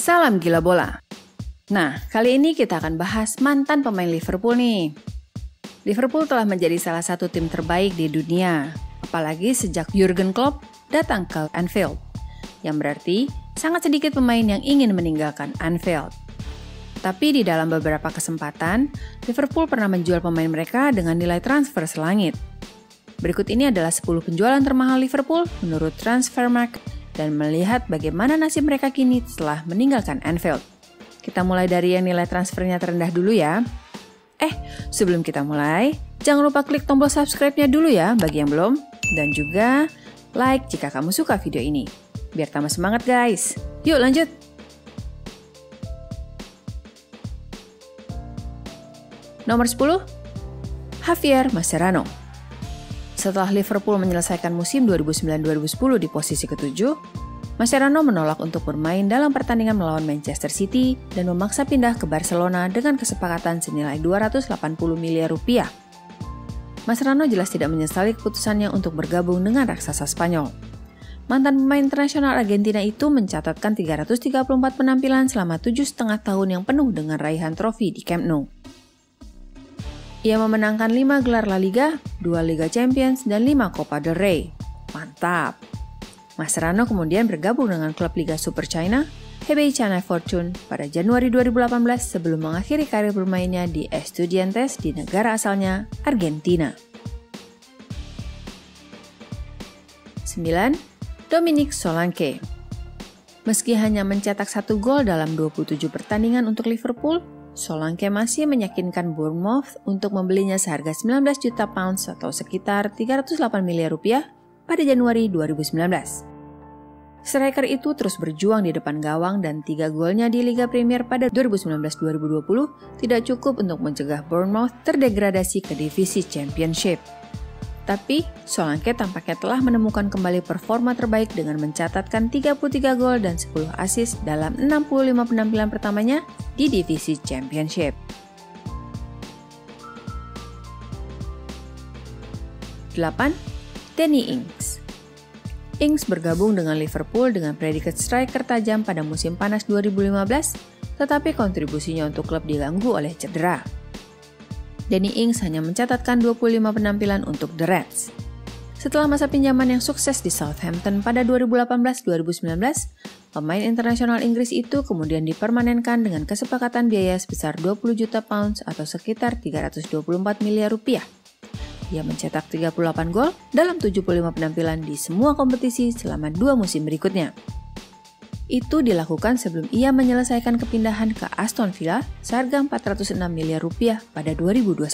Salam gila bola. Nah, kali ini kita akan bahas mantan pemain Liverpool nih. Liverpool telah menjadi salah satu tim terbaik di dunia, apalagi sejak Jurgen Klopp datang ke Anfield, yang berarti sangat sedikit pemain yang ingin meninggalkan Anfield. Tapi di dalam beberapa kesempatan, Liverpool pernah menjual pemain mereka dengan nilai transfer selangit. Berikut ini adalah 10 penjualan termahal Liverpool menurut Transfermarkt dan melihat bagaimana nasib mereka kini setelah meninggalkan Anfield. Kita mulai dari yang nilai transfernya terendah dulu ya. Sebelum kita mulai, jangan lupa klik tombol subscribe-nya dulu ya bagi yang belum. Dan juga like jika kamu suka video ini. Biar tambah semangat guys. Yuk lanjut! Nomor 10, Javier Mascherano. Setelah Liverpool menyelesaikan musim 2009-2010 di posisi ke-7, Mascherano menolak untuk bermain dalam pertandingan melawan Manchester City dan memaksa pindah ke Barcelona dengan kesepakatan senilai 280 miliar rupiah. Mascherano jelas tidak menyesali keputusannya untuk bergabung dengan raksasa Spanyol. Mantan pemain internasional Argentina itu mencatatkan 334 penampilan selama 7,5 tahun yang penuh dengan raihan trofi di Camp Nou. Ia memenangkan 5 gelar La Liga, 2 Liga Champions, dan 5 Copa del Rey. Mantap! Mascherano kemudian bergabung dengan klub Liga Super China, Hebei China Fortune, pada Januari 2018 sebelum mengakhiri karir bermainnya di Estudiantes di negara asalnya, Argentina. 9. Dominic Solanke. Meski hanya mencetak 1 gol dalam 27 pertandingan untuk Liverpool, Solanke masih meyakinkan Bournemouth untuk membelinya seharga 19 juta pounds atau sekitar 308 miliar rupiah pada Januari 2019. Striker itu terus berjuang di depan gawang dan 3 golnya di Liga Premier pada 2019-2020 tidak cukup untuk mencegah Bournemouth terdegradasi ke divisi Championship. Tapi, Solanke tampaknya telah menemukan kembali performa terbaik dengan mencatatkan 33 gol dan 10 assist dalam 65 penampilan pertamanya di divisi Championship. 8. Danny Ings. Ings bergabung dengan Liverpool dengan predikat striker tajam pada musim panas 2015, tetapi kontribusinya untuk klub diganggu oleh cedera. Danny Ings hanya mencatatkan 25 penampilan untuk The Reds. Setelah masa pinjaman yang sukses di Southampton pada 2018-2019, pemain internasional Inggris itu kemudian dipermanenkan dengan kesepakatan biaya sebesar 20 juta pounds atau sekitar 324 miliar rupiah. Ia mencetak 38 gol dalam 75 penampilan di semua kompetisi selama 2 musim berikutnya. Itu dilakukan sebelum ia menyelesaikan kepindahan ke Aston Villa seharga 406 miliar rupiah pada 2021.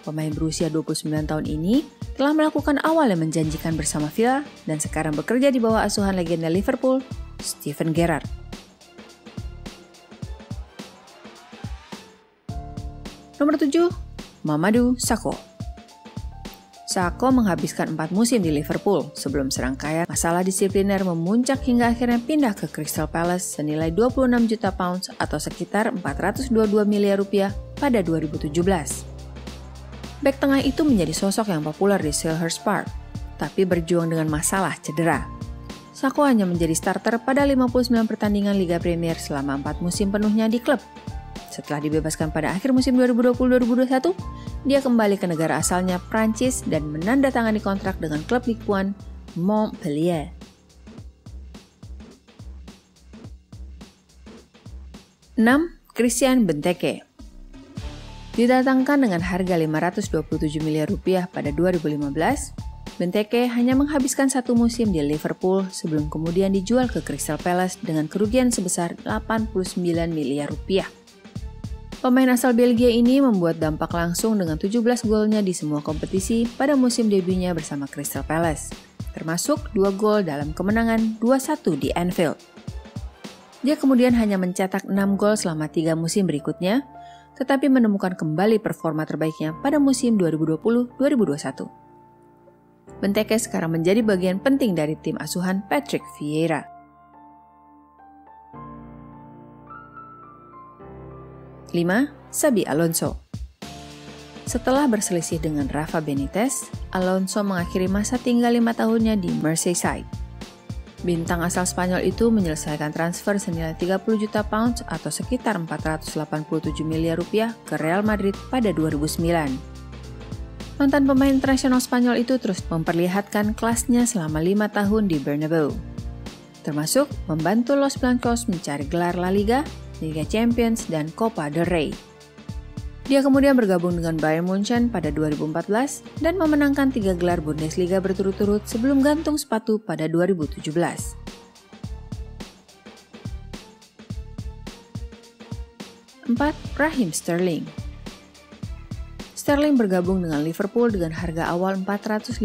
Pemain berusia 29 tahun ini telah melakukan awal yang menjanjikan bersama Villa dan sekarang bekerja di bawah asuhan legenda Liverpool, Steven Gerrard. Nomor 7, Mamadou Sakho. Sakho menghabiskan 4 musim di Liverpool sebelum serangkaian masalah disipliner memuncak hingga akhirnya pindah ke Crystal Palace senilai 26 juta pounds atau sekitar 422 miliar rupiah pada 2017. Bek tengah itu menjadi sosok yang populer di Selhurst Park, tapi berjuang dengan masalah cedera. Sakho hanya menjadi starter pada 59 pertandingan Liga Premier selama 4 musim penuhnya di klub. Setelah dibebaskan pada akhir musim 2020-2021, dia kembali ke negara asalnya Prancis dan menandatangani kontrak dengan klub Ligue 1 Montpellier. 6. Christian Benteke. Didatangkan dengan harga 527 miliar rupiah pada 2015, Benteke hanya menghabiskan 1 musim di Liverpool sebelum kemudian dijual ke Crystal Palace dengan kerugian sebesar 89 miliar rupiah. Pemain asal Belgia ini membuat dampak langsung dengan 17 golnya di semua kompetisi pada musim debunya bersama Crystal Palace, termasuk 2 gol dalam kemenangan 2-1 di Anfield. Dia kemudian hanya mencetak 6 gol selama 3 musim berikutnya, tetapi menemukan kembali performa terbaiknya pada musim 2020-2021. Benteke sekarang menjadi bagian penting dari tim asuhan Patrick Vieira. 5. Xabi Alonso. Setelah berselisih dengan Rafa Benitez, Alonso mengakhiri masa tinggal 5 tahunnya di Merseyside. Bintang asal Spanyol itu menyelesaikan transfer senilai 30 juta pounds atau sekitar 487 miliar rupiah ke Real Madrid pada 2009. Mantan pemain internasional Spanyol itu terus memperlihatkan kelasnya selama 5 tahun di Bernabeu, termasuk membantu Los Blancos mencari gelar La Liga, Liga Champions, dan Copa del Rey. Dia kemudian bergabung dengan Bayern Munchen pada 2014 dan memenangkan 3 gelar Bundesliga berturut-turut sebelum gantung sepatu pada 2017. 4. Raheem Sterling. Sterling bergabung dengan Liverpool dengan harga awal 450.000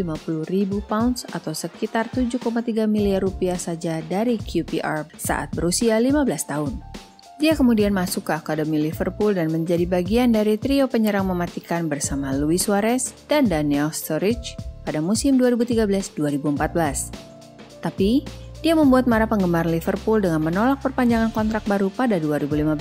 pounds atau sekitar 7,3 miliar rupiah saja dari QPR saat berusia 15 tahun. Dia kemudian masuk ke Akademi Liverpool dan menjadi bagian dari trio penyerang mematikan bersama Luis Suarez dan Daniel Sturridge pada musim 2013-2014. Tapi, dia membuat marah penggemar Liverpool dengan menolak perpanjangan kontrak baru pada 2015.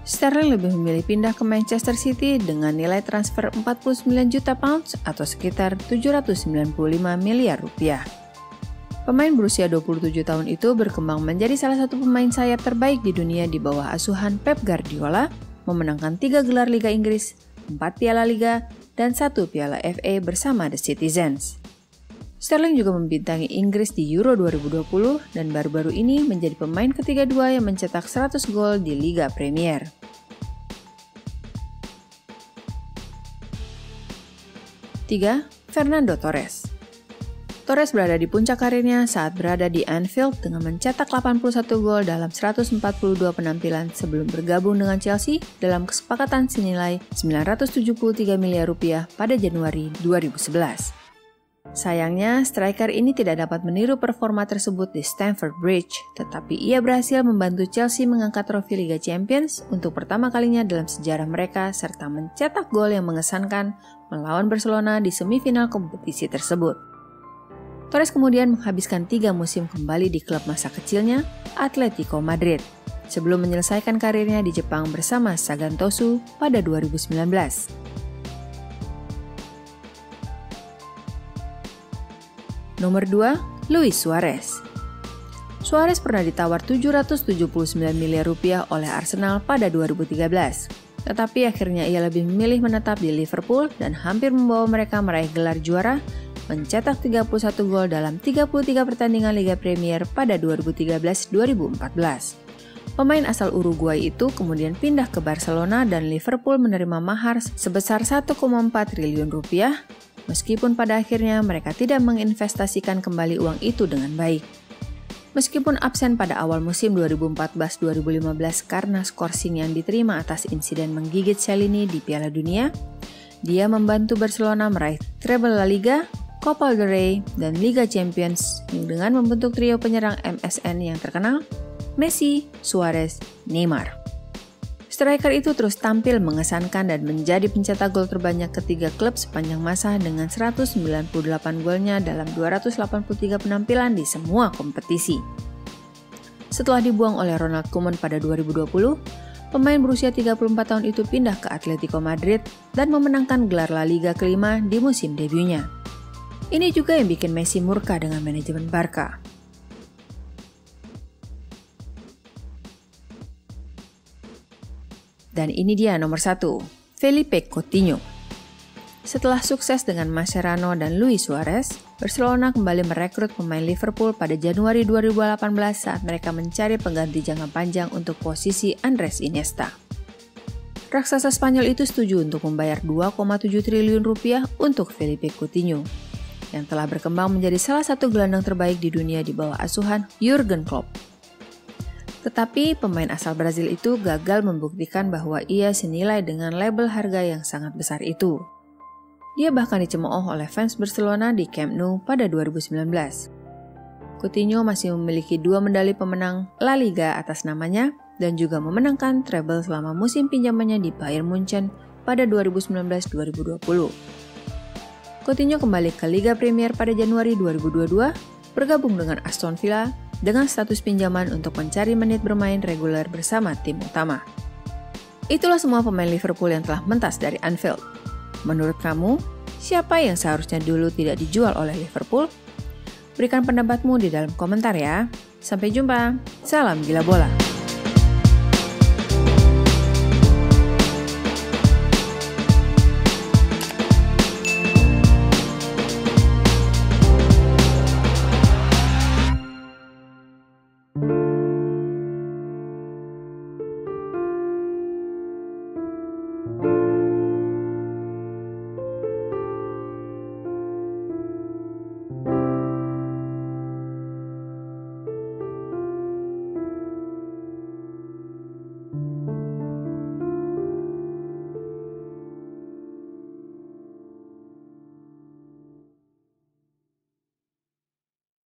Sterling lebih memilih pindah ke Manchester City dengan nilai transfer 49 juta pounds atau sekitar 795 miliar rupiah. Pemain berusia 27 tahun itu berkembang menjadi salah satu pemain sayap terbaik di dunia di bawah asuhan Pep Guardiola, memenangkan 3 gelar Liga Inggris, 4 Piala Liga, dan 1 Piala FA bersama The Citizens. Sterling juga membintangi Inggris di Euro 2020 dan baru-baru ini menjadi pemain ke-32 yang mencetak 100 gol di Liga Premier. Tiga, Fernando Torres. Torres berada di puncak karirnya saat berada di Anfield dengan mencetak 81 gol dalam 142 penampilan sebelum bergabung dengan Chelsea dalam kesepakatan senilai 973 miliar rupiah pada Januari 2011. Sayangnya, striker ini tidak dapat meniru performa tersebut di Stamford Bridge, tetapi ia berhasil membantu Chelsea mengangkat trofi Liga Champions untuk pertama kalinya dalam sejarah mereka serta mencetak gol yang mengesankan melawan Barcelona di semifinal kompetisi tersebut. Torres kemudian menghabiskan 3 musim kembali di klub masa kecilnya, Atletico Madrid, sebelum menyelesaikan karirnya di Jepang bersama Sagan Tosu pada 2019. Nomor 2, Luis Suarez. Suarez pernah ditawar 779 miliar rupiah oleh Arsenal pada 2013, tetapi akhirnya ia lebih memilih menetap di Liverpool dan hampir membawa mereka meraih gelar juara, mencetak 31 gol dalam 33 pertandingan Liga Premier pada 2013-2014. Pemain asal Uruguay itu kemudian pindah ke Barcelona dan Liverpool menerima mahar sebesar 1,4 triliun rupiah, meskipun pada akhirnya mereka tidak menginvestasikan kembali uang itu dengan baik. Meskipun absen pada awal musim 2014-2015 karena skorsing yang diterima atas insiden menggigit Cellini di Piala Dunia, dia membantu Barcelona meraih treble La Liga, Copa del Rey, dan Liga Champions dengan membentuk trio penyerang MSN yang terkenal, Messi, Suarez, Neymar. Striker itu terus tampil mengesankan dan menjadi pencetak gol terbanyak ketiga klub sepanjang masa dengan 198 golnya dalam 283 penampilan di semua kompetisi. Setelah dibuang oleh Ronald Koeman pada 2020, pemain berusia 34 tahun itu pindah ke Atletico Madrid dan memenangkan gelar La Liga kelima di musim debunya. Ini juga yang bikin Messi murka dengan manajemen Barca. Dan ini dia nomor 1, Felipe Coutinho. Setelah sukses dengan Mascherano dan Luis Suarez, Barcelona kembali merekrut pemain Liverpool pada Januari 2018 saat mereka mencari pengganti jangka panjang untuk posisi Andres Iniesta. Raksasa Spanyol itu setuju untuk membayar 2,7 triliun rupiah untuk Felipe Coutinho, yang telah berkembang menjadi salah satu gelandang terbaik di dunia di bawah asuhan Jurgen Klopp. Tetapi pemain asal Brazil itu gagal membuktikan bahwa ia senilai dengan label harga yang sangat besar itu. Dia bahkan dicemooh oleh fans Barcelona di Camp Nou pada 2019. Coutinho masih memiliki 2 medali pemenang La Liga atas namanya dan juga memenangkan treble selama musim pinjamannya di Bayern Munchen pada 2019-2020. Coutinho kembali ke Liga Premier pada Januari 2022, bergabung dengan Aston Villa dengan status pinjaman untuk mencari menit bermain reguler bersama tim utama. Itulah semua pemain Liverpool yang telah mentas dari Anfield. Menurut kamu, siapa yang seharusnya dulu tidak dijual oleh Liverpool? Berikan pendapatmu di dalam komentar ya. Sampai jumpa. Salam gila bola.